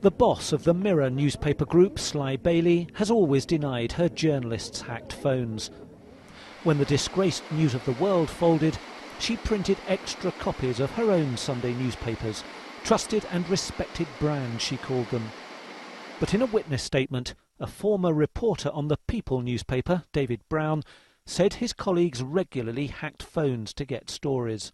The boss of the Mirror newspaper group, Sly Bailey, has always denied her journalists hacked phones. When the disgraced News of the World folded, she printed extra copies of her own Sunday newspapers. Trusted and respected brands, she called them. But in a witness statement, a former reporter on the People newspaper, David Brown, said his colleagues regularly hacked phones to get stories.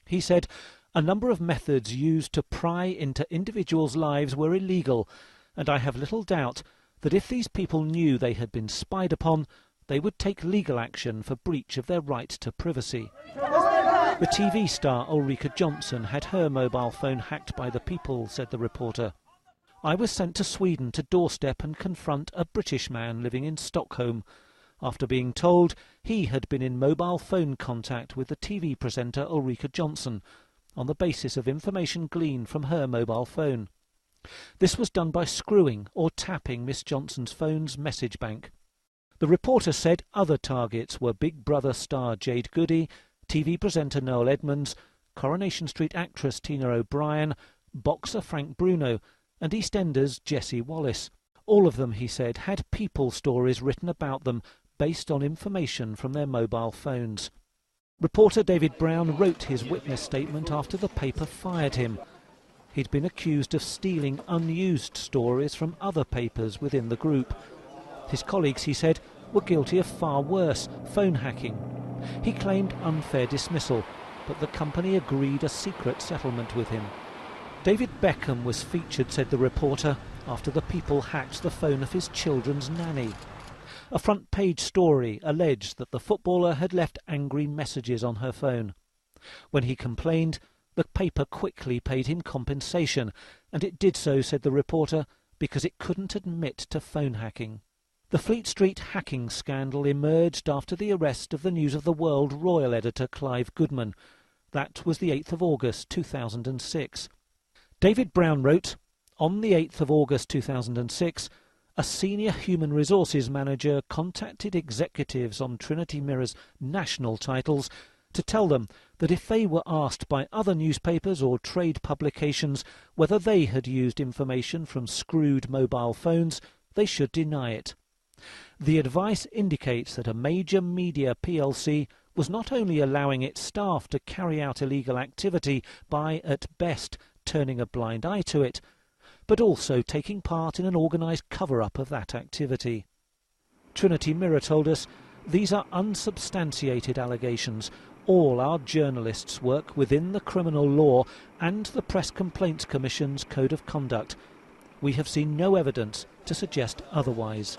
He said a number of methods used to pry into individuals' lives were illegal, and I have little doubt that if these people knew they had been spied upon, they would take legal action for breach of their right to privacy. The TV star Ulrika Jonsson had her mobile phone hacked by the People, said the reporter. I was sent to Sweden to doorstep and confront a British man living in Stockholm, after being told he had been in mobile phone contact with the TV presenter Ulrika Jonsson on the basis of information gleaned from her mobile phone. This was done by screwing or tapping Miss Jonsson's phone's message bank. The reporter said other targets were Big Brother star Jade Goody, TV presenter Noel Edmonds, Coronation Street actress Tina O'Brien, boxer Frank Bruno, and EastEnders Jessie Wallace. All of them, he said, had People stories written about them based on information from their mobile phones. Reporter David Brown wrote his witness statement after the paper fired him. He'd been accused of stealing unused stories from other papers within the group. His colleagues, he said, were guilty of far worse, phone hacking. He claimed unfair dismissal, but the company agreed a secret settlement with him. David Beckham was featured, said the reporter, after the People hacked the phone of his children's nanny. A front-page story alleged that the footballer had left angry messages on her phone. When he complained, the paper quickly paid him compensation, and it did so, said the reporter, because it couldn't admit to phone hacking. The Fleet Street hacking scandal emerged after the arrest of the News of the World royal editor Clive Goodman. That was the 8th of August 2006. David Brown wrote, on the 8th of August 2006, a senior human resources manager contacted executives on Trinity Mirror's national titles to tell them that if they were asked by other newspapers or trade publications whether they had used information from screwed mobile phones, they should deny it. The advice indicates that a major media PLC was not only allowing its staff to carry out illegal activity by, at best, turning a blind eye to it, but also taking part in an organised cover-up of that activity. Trinity Mirror told us, these are unsubstantiated allegations. All our journalists work within the criminal law and the Press Complaints Commission's Code of Conduct. We have seen no evidence to suggest otherwise.